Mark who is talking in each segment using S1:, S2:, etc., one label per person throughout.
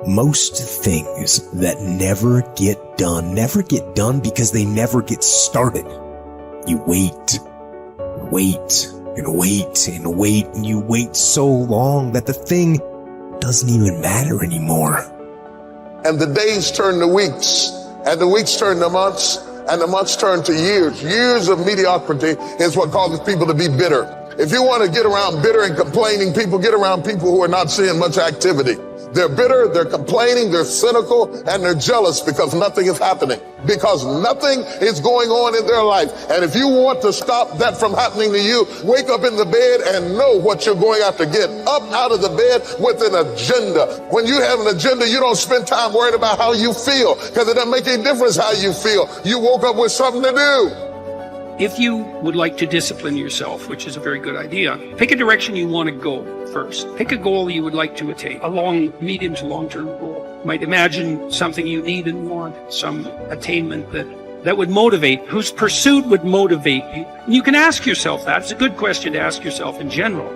S1: Most things that never get done because they never get started. You wait, and you wait so long that the thing doesn't even matter anymore.
S2: And the days turn to weeks, and the weeks turn to months, and the months turn to years. Years of mediocrity is what causes people to be bitter. If you want to get around bitter and complaining people, get around people who are not seeing much activity. They're bitter, they're complaining, they're cynical, and they're jealous because nothing is happening, because nothing is going on in their life. And if you want to stop that from happening to you, wake up in the bed and know what you're going after. Get up out of the bed with an agenda. When you have an agenda, you don't spend time worrying about how you feel, because it doesn't make any difference how you feel. You woke up with something to do.
S3: If you would like to discipline yourself, which is a very good idea, pick a direction you want to go first. Pick a goal you would like to attain, a long, medium to long-term goal. You might imagine something you need and want, some attainment that would motivate, whose pursuit would motivate you. And you can ask yourself that. It's a good question to ask yourself in general.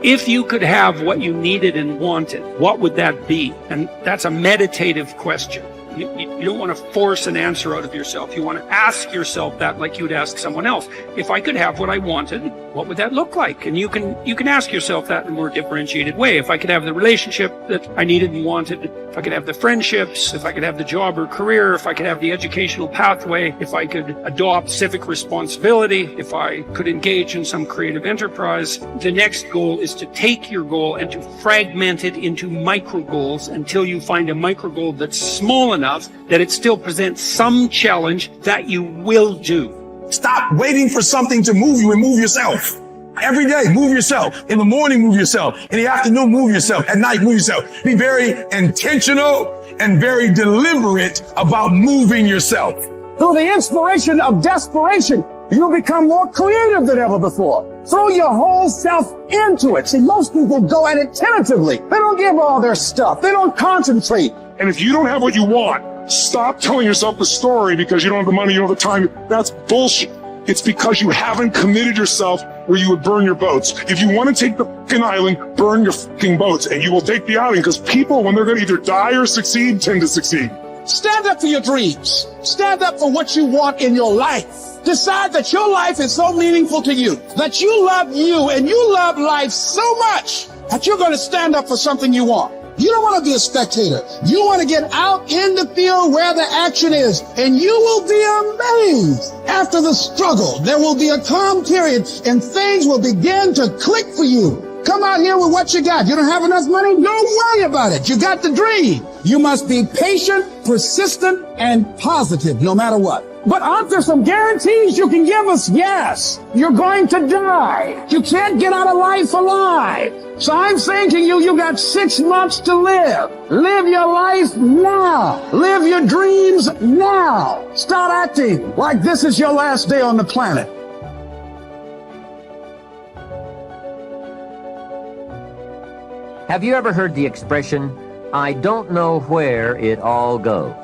S3: If you could have what you needed and wanted, what would that be? And that's a meditative question. You don't want to force an answer out of yourself. You want to ask yourself that like you would ask someone else. If I could have what I wanted, what would that look like? And you can ask yourself that in a more differentiated way. If I could have the relationship that I needed and wanted, if I could have the friendships, if I could have the job or career, if I could have the educational pathway, if I could adopt civic responsibility, if I could engage in some creative enterprise. The next goal is to take your goal and to fragment it into micro goals until you find a micro goal that's small enough that it still presents some challenge that you will do.
S4: Stop waiting for something to move you and move yourself. Every day, move yourself. In the morning, move yourself. In the afternoon, move yourself. At night, move yourself. Be very intentional and very deliberate about moving yourself.
S5: Through the inspiration of desperation, you'll become more creative than ever before. Throw your whole self into it. See, most people go at it tentatively. They don't give all their stuff. They don't concentrate.
S6: And if you don't have what you want, stop telling yourself the story because you don't have the money, you don't have the time. That's bullshit. It's because you haven't committed yourself where you would burn your boats. If you want to take the fucking island, burn your fucking boats, and you will take the island, because people, when they're going to either die or succeed, tend to succeed.
S5: Stand up for your dreams. Stand up for what you want in your life. Decide that your life is so meaningful to you, that you love you and you love life so much that you're going to stand up for something you want. You don't want to be a spectator. You want to get out in the field where the action is, and you will be amazed. After the struggle, there will be a calm period, and things will begin to click for you. Come out here with what you got. You don't have enough money? Don't worry about it. You got the dream. You must be patient, persistent, and positive no matter what. But aren't there some guarantees you can give us? Yes. You're going to die. You can't get out of life alive. So I'm saying to you, you got 6 months to live. Live your life now. Live your dreams now. Start acting like this is your last day on the planet.
S7: Have you ever heard the expression, "I don't know where it all goes"?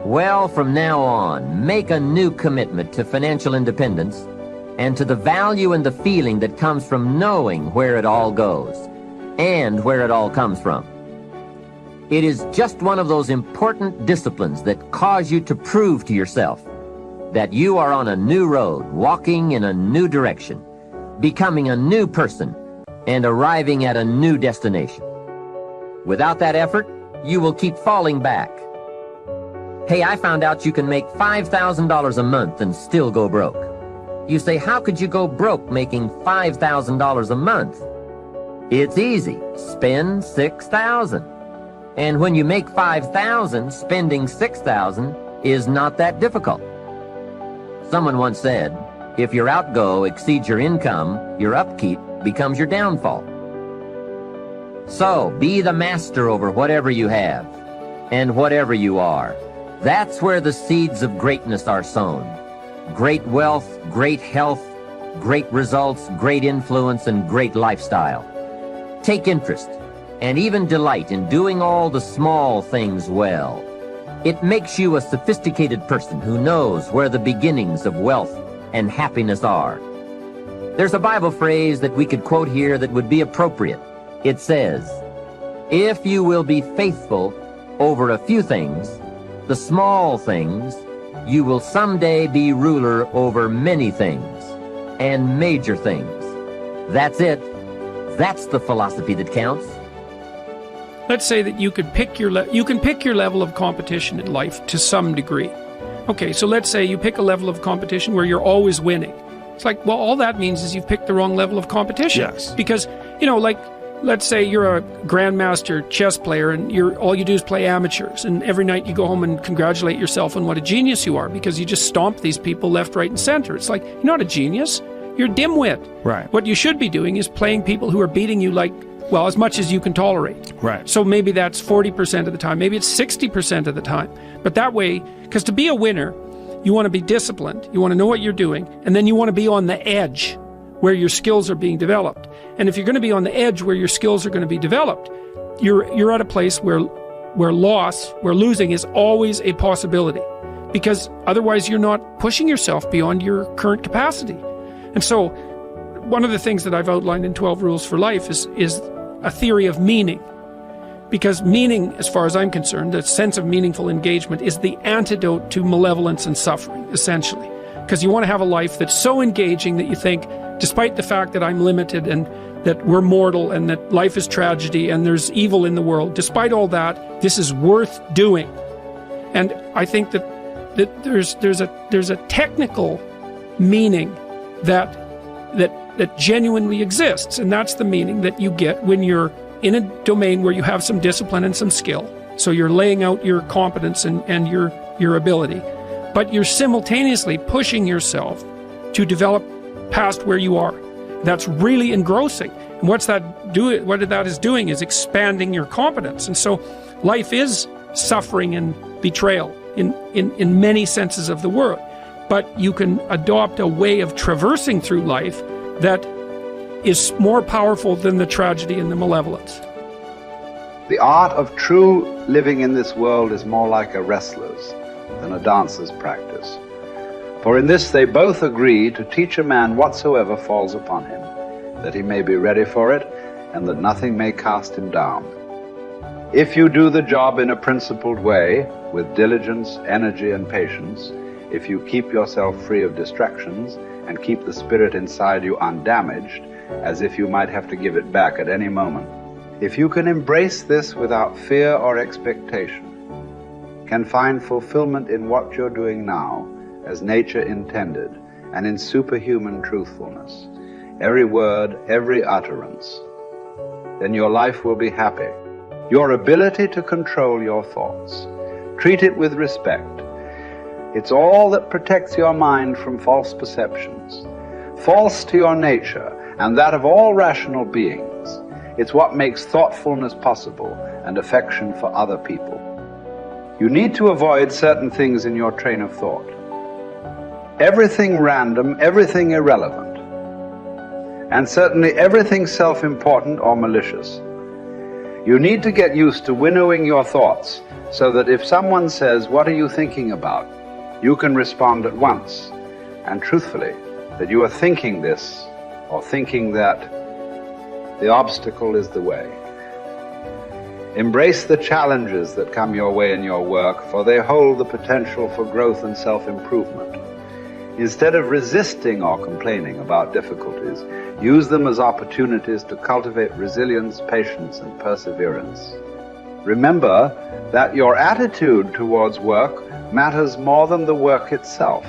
S7: Well, from now on, make a new commitment to financial independence and to the value and the feeling that comes from knowing where it all goes and where it all comes from. It is just one of those important disciplines that cause you to prove to yourself that you are on a new road, walking in a new direction, becoming a new person, and arriving at a new destination. Without that effort, you will keep falling back. Hey, I found out you can make $5,000 a month and still go broke. You say, how could you go broke making $5,000 a month? It's easy. Spend $6,000. And when you make $5,000, spending $6,000 is not that difficult. Someone once said, if your outgo exceeds your income, your upkeep becomes your downfall. So, be the master over whatever you have and whatever you are. That's where the seeds of greatness are sown. Great wealth, great health, great results, great influence, and great lifestyle. Take interest and even delight in doing all the small things well. It makes you a sophisticated person who knows where the beginnings of wealth and happiness are. There's a Bible phrase that we could quote here that would be appropriate. It says, If you will be faithful over a few things, the small things, you will someday be ruler over many things and major things. That's it. That's the philosophy that counts.
S3: Let's say that you could pick your level of competition in life to some degree. Okay, so let's say you pick a level of competition where you're always winning. It's like, well, all that means is you've picked the wrong level of competition.
S6: Yes.
S3: Because, like, let's say you're a grandmaster chess player and all you do is play amateurs, and every night you go home and congratulate yourself on what a genius you are because you just stomp these people left, right, and center. It's like, you're not a genius. You're a dimwit.
S6: Right.
S3: What you should be doing is playing people who are beating you as much as you can tolerate.
S6: Right.
S3: So maybe that's 40% of the time. Maybe it's 60% of the time. But that way, because to be a winner, you want to be disciplined. You want to know what you're doing. And then you want to be on the edge where your skills are being developed. And if you're going to be on the edge where your skills are going to be developed, you're at a place where losing is always a possibility. Because otherwise you're not pushing yourself beyond your current capacity. And so one of the things that I've outlined in 12 Rules for Life is a theory of meaning. Because meaning, as far as I'm concerned, the sense of meaningful engagement is the antidote to malevolence and suffering, essentially. Because you want to have a life that's so engaging that you think, despite the fact that I'm limited and that we're mortal and that life is tragedy and there's evil in the world, despite all that, this is worth doing. And I think that there's a technical meaning that genuinely exists, and that's the meaning that you get when you're in a domain where you have some discipline and some skill. So you're laying out your competence and your ability, but you're simultaneously pushing yourself to develop past where you are. That's really engrossing. And what that is doing is expanding your competence. And so life is suffering and betrayal in many senses of the word. But you can adopt a way of traversing through life that is more powerful than the tragedy and the malevolence.
S8: The art of true living in this world is more like a wrestler's than a dancer's practice. For in this they both agree to teach a man whatsoever falls upon him, that he may be ready for it, and that nothing may cast him down. If you do the job in a principled way, with diligence, energy, and patience, if you keep yourself free of distractions and keep the spirit inside you undamaged, as if you might have to give it back at any moment, if you can embrace this without fear or expectation, can find fulfillment in what you're doing now, as nature intended, and in superhuman truthfulness, every word, every utterance, then your life will be happy. Your ability to control your thoughts, treat it with respect. It's all that protects your mind from false perceptions, false to your nature and that of all rational beings. It's what makes thoughtfulness possible and affection for other people. You need to avoid certain things in your train of thought. Everything random, everything irrelevant, and certainly everything self-important or malicious. You need to get used to winnowing your thoughts so that if someone says, "What are you thinking about?" you can respond at once and truthfully that you are thinking this or thinking that. The obstacle is the way. Embrace the challenges that come your way in your work, for they hold the potential for growth and self-improvement. Instead of resisting or complaining about difficulties, use them as opportunities to cultivate resilience, patience, and perseverance. Remember that your attitude towards work matters more than the work itself.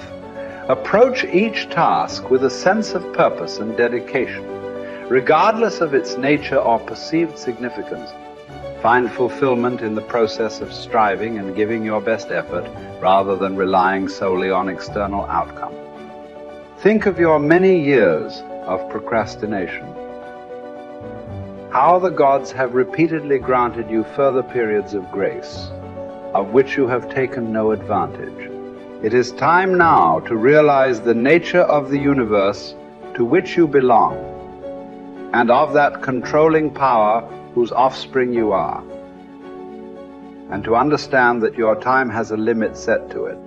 S8: Approach each task with a sense of purpose and dedication, regardless of its nature or perceived significance. Find fulfillment in the process of striving and giving your best effort rather than relying solely on external outcome. Think of your many years of procrastination. How the gods have repeatedly granted you further periods of grace, of which you have taken no advantage. It is time now to realize the nature of the universe to which you belong, and of that controlling power whose offspring you are, and to understand that your time has a limit set to it.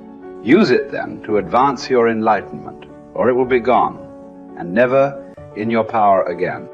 S8: Use it then to advance your enlightenment, or it will be gone, and never in your power again.